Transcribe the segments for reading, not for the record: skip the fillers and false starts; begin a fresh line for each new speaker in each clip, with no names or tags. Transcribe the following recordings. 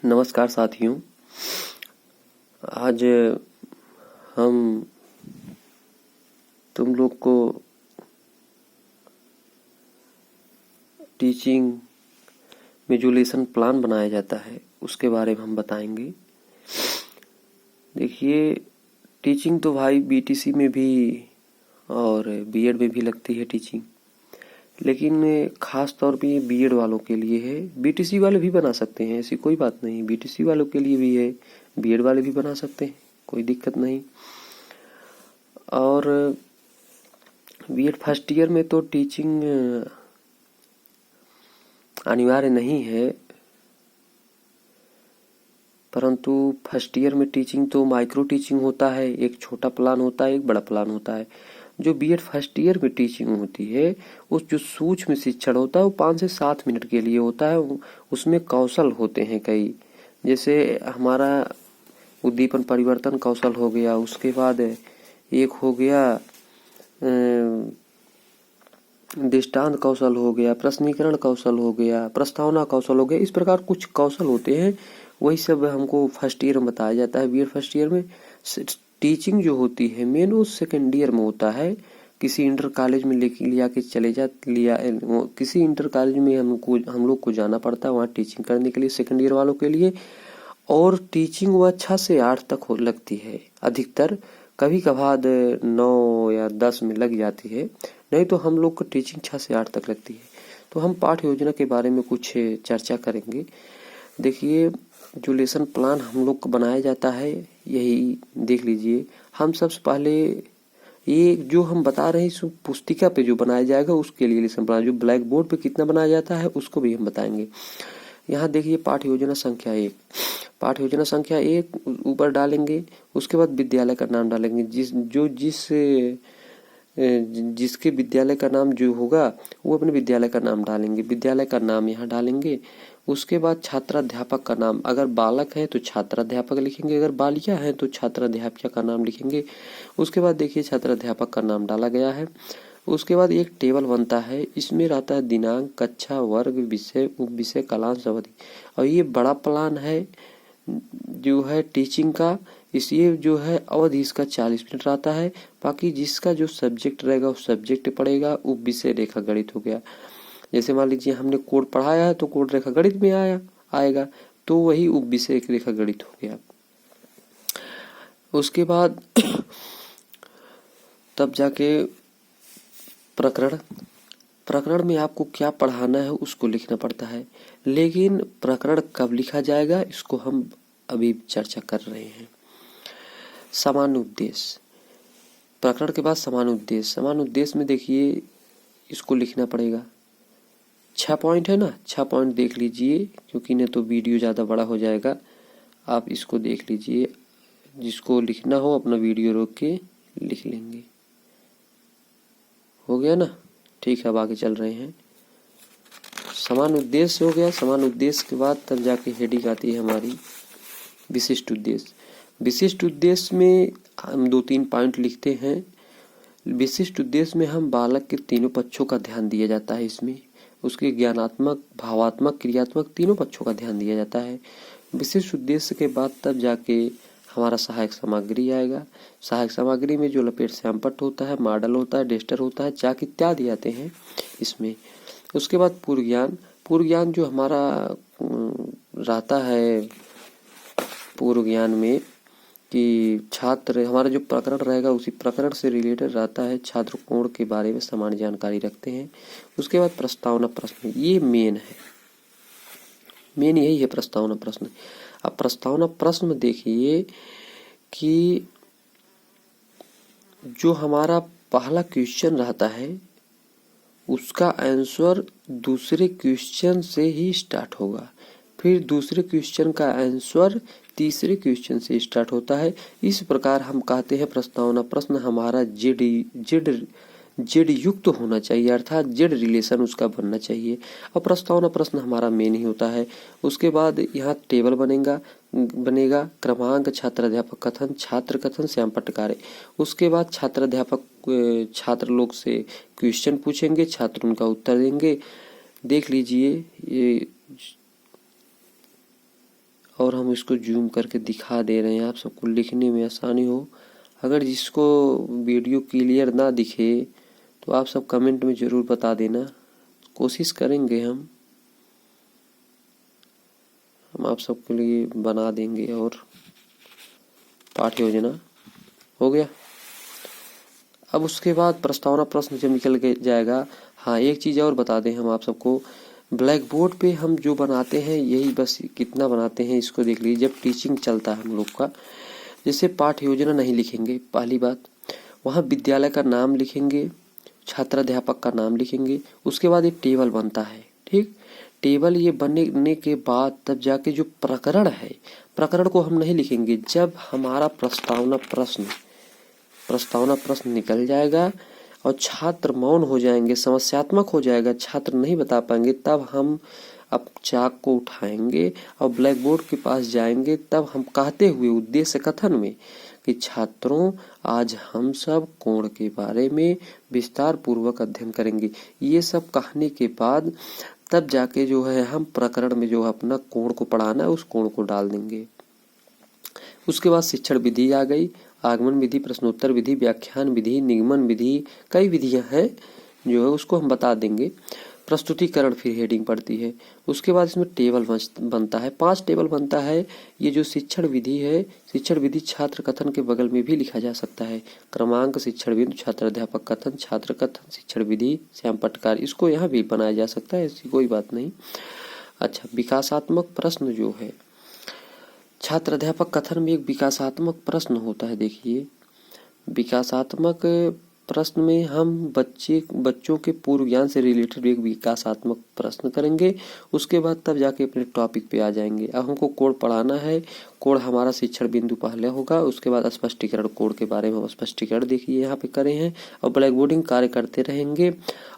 नमस्कार साथियों। आज हम तुम लोग को टीचिंग में जो लेसन प्लान बनाया जाता है उसके बारे में हम बताएंगे। देखिए, टीचिंग तो भाई बीटीसी में भी और बीएड में भी लगती है टीचिंग, लेकिन खास तौर पे ये बीएड वालों के लिए है। बीटीसी वाले भी बना सकते हैं, ऐसी कोई बात नहीं। बीटीसी वालों के लिए भी है, बीएड वाले भी बना सकते हैं, कोई दिक्कत नहीं। और बीएड फर्स्ट ईयर में तो टीचिंग अनिवार्य नहीं है, परंतु फर्स्ट ईयर में टीचिंग तो माइक्रो टीचिंग होता है। एक छोटा प्लान होता है, एक बड़ा प्लान होता है। जो बीएड फर्स्ट ईयर में टीचिंग होती है, उस जो सूक्ष्म शिक्षण होता है वो 5 से 7 मिनट के लिए होता है। उसमें कौशल होते हैं कई, जैसे हमारा उद्दीपन परिवर्तन कौशल हो गया, उसके बाद एक हो गया दृष्टांत कौशल हो गया, प्रश्नीकरण कौशल हो गया, प्रस्तावना कौशल हो गया। इस प्रकार कुछ कौशल होते हैं, वही सब हमको फर्स्ट ईयर में बताया जाता है। बीएड फर्स्ट ईयर में टीचिंग जो होती है मेन वो सेकेंड ईयर में होता है। किसी इंटर कॉलेज में किसी इंटर कॉलेज में हम लोग को जाना पड़ता है वहाँ टीचिंग करने के लिए, सेकेंड ईयर वालों के लिए। और टीचिंग वो 6 से 8 तक लगती है अधिकतर, कभी कभार 9 या 10 में लग जाती है, नहीं तो हम लोग को टीचिंग 6 से 8 तक लगती है। तो हम पाठ्य योजना के बारे में कुछ चर्चा करेंगे। देखिए, जो लेसन प्लान हम लोग को बनाया जाता है यही देख लीजिए। हम सबसे पहले ये जो हम बता रहे हैं इस पुस्तिका पे जो बनाया जाएगा उसके लिए लेसन प्लान, जो ब्लैक बोर्ड पे कितना बनाया जाता है उसको भी हम बताएंगे। यहाँ देखिए, पाठ्य योजना संख्या 1, पाठ्य योजना संख्या 1 ऊपर डालेंगे। उसके बाद विद्यालय का नाम डालेंगे। जिसके विद्यालय का नाम जो होगा वो अपने विद्यालय का नाम डालेंगे, विद्यालय का नाम यहाँ डालेंगे। उसके बाद छात्राध्यापक का नाम, अगर बालक है तो छात्राध्यापक लिखेंगे, अगर बालिका है तो छात्राध्यापिका का नाम लिखेंगे। उसके बाद देखिए, छात्राध्यापक का नाम डाला गया है। उसके बाद एक टेबल बनता है, इसमें रहता है दिनांक, कक्षा, वर्ग, विषय, उपविषय, कालांश, अवधि। और ये बड़ा प्लान है जो है टीचिंग का। इसलिए जो है अवधि इसका 40 मिनट रहता है। बाकी जिसका जो सब्जेक्ट रहेगा उस सब्जेक्ट पढ़ेगा। उपविषय रेखा गणित हो गया, जैसे मान लीजिए हमने कोड पढ़ाया है तो कोड रेखा गणित में आएगा, तो वही उपविषय रेखा गणित हो गया। उसके बाद तब जाके प्रकरण में आपको क्या पढ़ाना है उसको लिखना पड़ता है। लेकिन प्रकरण कब लिखा जाएगा इसको हम अभी चर्चा कर रहे हैं। समान उद्देश्य, प्रकरण के बाद समान उद्देश्य। समान उद्देश्य में देखिए इसको लिखना पड़ेगा। 6 पॉइंट है ना, 6 पॉइंट देख लीजिए, क्योंकि नहीं तो वीडियो ज़्यादा बड़ा हो जाएगा। आप इसको देख लीजिए, जिसको लिखना हो अपना वीडियो रोक के लिख लेंगे। हो गया ना, ठीक है। अब आगे चल रहे हैं। समान उद्देश्य हो गया। समान उद्देश्य के बाद तब जाके हेडिंग आती है हमारी विशिष्ट उद्देश्य। विशिष्ट उद्देश्य में हम 2-3 पॉइंट लिखते हैं। विशिष्ट उद्देश्य में हम बालक के तीनों पक्षों का ध्यान दिया जाता है। इसमें उसके ज्ञानात्मक, भावात्मक, क्रियात्मक तीनों पक्षों का ध्यान दिया जाता है। विशिष्ट उद्देश्य के बाद तब जाके हमारा सहायक सामग्री आएगा। सहायक सामग्री में जो लपेट श्यामपट्ट होता है, मॉडल होता है, डेस्टर होता है, चाक इत्यादि आते हैं इसमें। उसके बाद पूर्व ज्ञान। पूर्व ज्ञान जो हमारा रहता है पूर्व ज्ञान में कि छात्र, हमारा जो प्रकरण रहेगा उसी प्रकरण से रिलेटेड रहता है, छात्र कोण के बारे में समान जानकारी रखते हैं। उसके बाद प्रस्तावना प्रश्न, ये मेन है, मेन यही है प्रस्तावना प्रश्न। अब प्रस्तावना प्रश्न में देखिए कि जो हमारा पहला क्वेश्चन रहता है उसका आंसर दूसरे क्वेश्चन से ही स्टार्ट होगा, फिर दूसरे क्वेश्चन का आंसर तीसरे क्वेश्चन से स्टार्ट होता है। इस प्रकार हम कहते हैं प्रस्तावना प्रश्न हमारा जेड युक्त होना चाहिए, अर्थात जेड रिलेशन उसका बनना चाहिए। और प्रस्तावना प्रश्न हमारा मेन ही होता है। उसके बाद यहाँ टेबल बनेगा क्रमांक, छात्राध्यापक कथन, छात्र कथन, श्यामपट्ट कार्य। उसके बाद छात्राध्यापक छात्र लोग से क्वेश्चन पूछेंगे, छात्र उनका उत्तर देंगे। देख लीजिए ये, और हम इसको जूम करके दिखा दे रहे हैं आप सबको लिखने में आसानी हो। अगर जिसको वीडियो क्लियर ना दिखे तो आप सब कमेंट में ज़रूर बता देना, कोशिश करेंगे हम आप सबके लिए बना देंगे। और पाठ्य योजना हो गया। अब उसके बाद प्रस्तावना प्रश्न जब निकल के जाएगा, हाँ एक चीज़ और बता दें हम आप सबको, ब्लैक बोर्ड पे हम जो बनाते हैं यही बस कितना बनाते हैं इसको देख लीजिए। जब टीचिंग चलता है हम लोग का, जैसे पाठ्य योजना नहीं लिखेंगे, पहली बात वहाँ विद्यालय का नाम लिखेंगे, छात्राध्यापक का नाम लिखेंगे, उसके बाद एक टेबल बनता है। ठीक, टेबल ये बनने के बाद तब जाके जो प्रकरण है, प्रकरण को हम नहीं लिखेंगे। जब हमारा प्रस्तावना प्रश्न निकल जाएगा और छात्र मौन हो जाएंगे, समस्यात्मक हो जाएगा, छात्र नहीं बता पाएंगे, तब हम अब चाक को उठाएंगे और ब्लैक बोर्ड के पास जाएंगे। तब हम कहते हुए उद्देश्य कथन में कि छात्रों आज हम सब कोण के बारे में विस्तार पूर्वक अध्ययन करेंगे। ये सब कहने के बाद तब जाके जो है हम प्रकरण में जो अपना कोण को पढ़ाना है उस कोण को डाल देंगे। उसके बाद शिक्षण विधि आ गई, आगमन विधि, प्रश्नोत्तर विधि, व्याख्यान विधि, निगमन विधि, कई विधियां हैं जो है उसको हम बता देंगे। प्रस्तुतिकरण फिर हेडिंग पड़ती है। उसके बाद इसमें टेबल बनता है, 5 टेबल बनता है। ये जो शिक्षण विधि है, शिक्षण विधि छात्र कथन के बगल में भी लिखा जा सकता है। क्रमांक, शिक्षण बिंदु, छात्राध्यापक कथन, छात्र कथन, शिक्षण विधि, श्याम पटकार, इसको यहाँ भी बनाया जा सकता है, ऐसी कोई बात नहीं। अच्छा, विकासात्मक प्रश्न जो है, छात्राध्यापक कथन में एक विकासात्मक प्रश्न होता है। देखिए, विकासात्मक प्रश्न में हम बच्चों के पूर्व ज्ञान से रिलेटेड एक विकासात्मक प्रश्न करेंगे। उसके बाद तब जाके अपने टॉपिक पे आ जाएंगे। अब हमको कोड पढ़ाना है, कोड हमारा शिक्षण बिंदु पहले होगा, उसके बाद स्पष्टीकरण, कोड के बारे में हम स्पष्टीकरण देखिए यहाँ पे करे हैं और ब्लैक बोर्डिंग कार्य करते रहेंगे।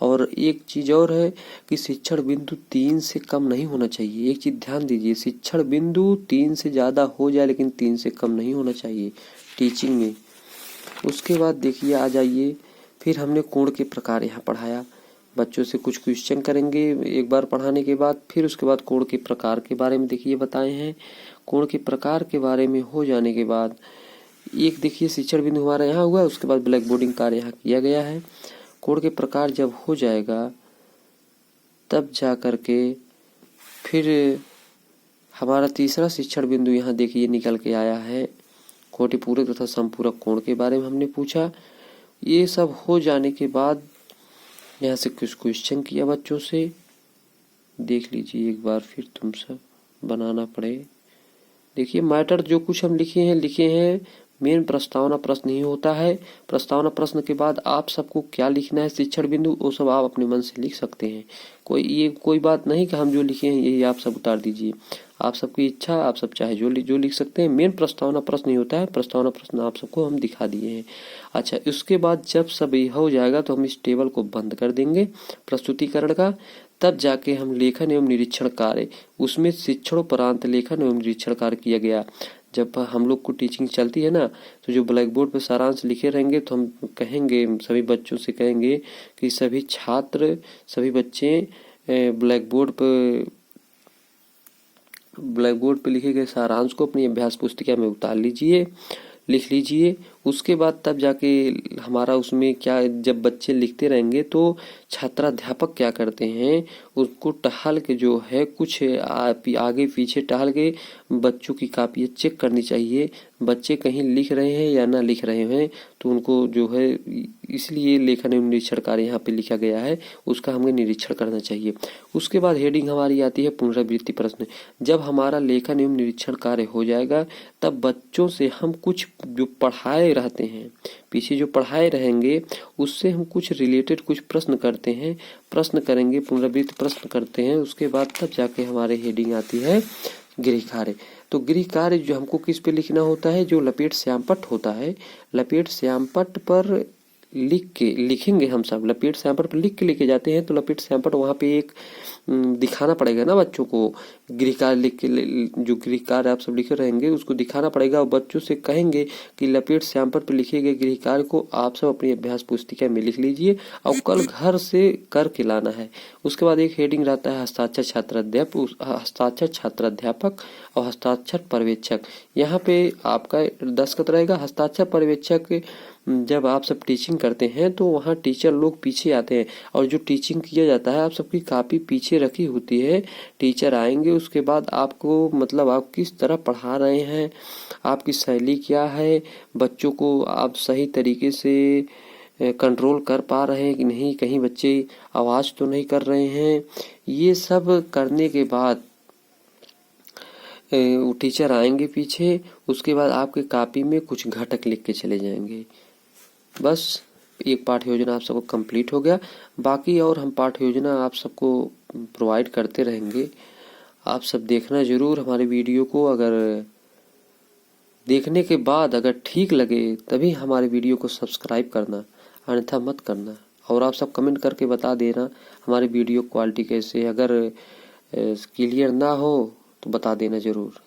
और एक चीज और है कि शिक्षण बिंदु 3 से कम नहीं होना चाहिए। एक चीज ध्यान दीजिए, शिक्षण बिंदु 3 से ज्यादा हो जाए लेकिन 3 से कम नहीं होना चाहिए टीचिंग में। उसके बाद देखिए आ जाइए, फिर हमने कोण के प्रकार यहाँ पढ़ाया, बच्चों से कुछ क्वेश्चन करेंगे एक बार पढ़ाने के बाद। फिर उसके बाद कोण के प्रकार के बारे में देखिए बताए हैं। कोण के प्रकार के बारे में हो जाने के बाद एक देखिए शिक्षण बिंदु हमारा यहाँ हुआ, उसके बाद ब्लैक बोर्डिंग कार्य यहाँ किया गया है। कोण के प्रकार जब हो जाएगा तब जा करके फिर हमारा तीसरा शिक्षण बिंदु यहाँ देखिए निकल के आया है। कोटि पूरक तथा संपूरक कोण के बारे में हमने पूछा। ये सब हो जाने के बाद यहाँ से कुछ क्वेश्चन किया बच्चों से, देख लीजिए एक बार फिर तुम सब बनाना पड़े। देखिए मैटर जो कुछ हम लिखे हैं मेन प्रस्तावना प्रश्न ही होता है। प्रस्तावना प्रश्न के बाद आप सबको क्या लिखना है शिक्षण बिंदु, वो सब आप अपने मन से लिख सकते हैं। कोई बात नहीं कि हम जो लिखे हैं यही आप सब उतार दीजिए, आप सबकी इच्छा, आप सब चाहे जो लिख सकते हैं। मेन प्रस्तावना प्रश्न ही होता है, प्रस्तावना प्रश्न आप सबको हम दिखा दिए हैं। अच्छा, उसके बाद जब सब हो जाएगा तो हम इस टेबल को बंद कर देंगे प्रस्तुतिकरण का। तब जाके हम लेखन एवं निरीक्षण कार्य, उसमें शिक्षणोपरांत लेखन एवं निरीक्षण कार्य किया गया। जब हम लोग को टीचिंग चलती है ना, तो जो ब्लैक बोर्ड पे सारांश लिखे रहेंगे तो हम कहेंगे, सभी बच्चों से कहेंगे कि सभी छात्र, सभी बच्चे ब्लैक बोर्ड पे लिखे गए सारांश को अपनी अभ्यास पुस्तिका में उतार लीजिए, लिख लीजिए। उसके बाद तब जाके हमारा उसमें क्या, जब बच्चे लिखते रहेंगे तो छात्राध्यापक क्या करते हैं, उसको टहल के जो है कुछ आगे पीछे टहल के बच्चों की कापियाँ चेक करनी चाहिए, बच्चे कहीं लिख रहे हैं या ना लिख रहे हैं। तो उनको जो है, इसलिए लेखन एवं निरीक्षण कार्य यहाँ पे लिखा गया है, उसका हमें निरीक्षण करना चाहिए। उसके बाद हेडिंग हमारी आती है पुनरावृत्ति प्रश्न। जब हमारा लेखन एवं निरीक्षण कार्य हो जाएगा तब बच्चों से हम कुछ जो पढ़ाए रहते हैं, पीछे जो पढ़ाए रहेंगे उससे हम कुछ रिलेटेड कुछ प्रश्न करते हैं, प्रश्न करेंगे, पुनरावृत्ति प्रश्न करते हैं। उसके बाद तब जाके हमारे हेडिंग आती है गृह कार्य। तो गृह कार्य जो हमको किस पे लिखना होता है, जो लपेट श्यामपट्ट होता है, लपेट श्यामपट्ट पर लिखेंगे हम सब। लपेट श्यामपट्ट पर लिख के लेके जाते हैं तो लपेट श्यामपट्ट वहाँ पे एक दिखाना पड़ेगा ना बच्चों को। गृह कार्य लिख के जो गृह कार्य आप सब लिखे रहेंगे उसको दिखाना पड़ेगा और बच्चों से कहेंगे कि लपेट श्यामपट्ट पे लिखे गए गृह कार्य को आप सब अपनी अभ्यास पुस्तिका में लिख लीजिए और कल घर से करके लाना है। उसके बाद एक हेडिंग रहता है हस्ताक्षर छात्राध्यापक और हस्ताक्षर पर्यवेक्षक। यहाँ पे आपका दस्तखत रहेगा। हस्ताक्षर पर्यवेक्षक जब आप सब टीचिंग करते हैं तो वहाँ टीचर लोग पीछे आते हैं और जो टीचिंग किया जाता है आप सबकी कापी पीछे रखी होती है। टीचर आएंगे उसके बाद आपको मतलब आप किस तरह पढ़ा रहे हैं, आपकी शैली क्या है, बच्चों को आप सही तरीके से कंट्रोल कर पा रहे हैं कि नहीं, कहीं बच्चे आवाज़ तो नहीं कर रहे हैं। ये सब करने के बाद वो टीचर आएंगे पीछे। उसके बाद आपके कापी में कुछ घटक लिख के चले जाएंगे। बस एक पाठ योजना आप सबको कंप्लीट हो गया। बाकी और हम पाठ योजना आप सबको प्रोवाइड करते रहेंगे। आप सब देखना जरूर हमारे वीडियो को। अगर देखने के बाद अगर ठीक लगे तभी हमारे वीडियो को सब्सक्राइब करना, अन्यथा मत करना। और आप सब कमेंट करके बता देना हमारे वीडियो क्वालिटी कैसे। अगर क्लियर ना हो तो बता देना जरूर।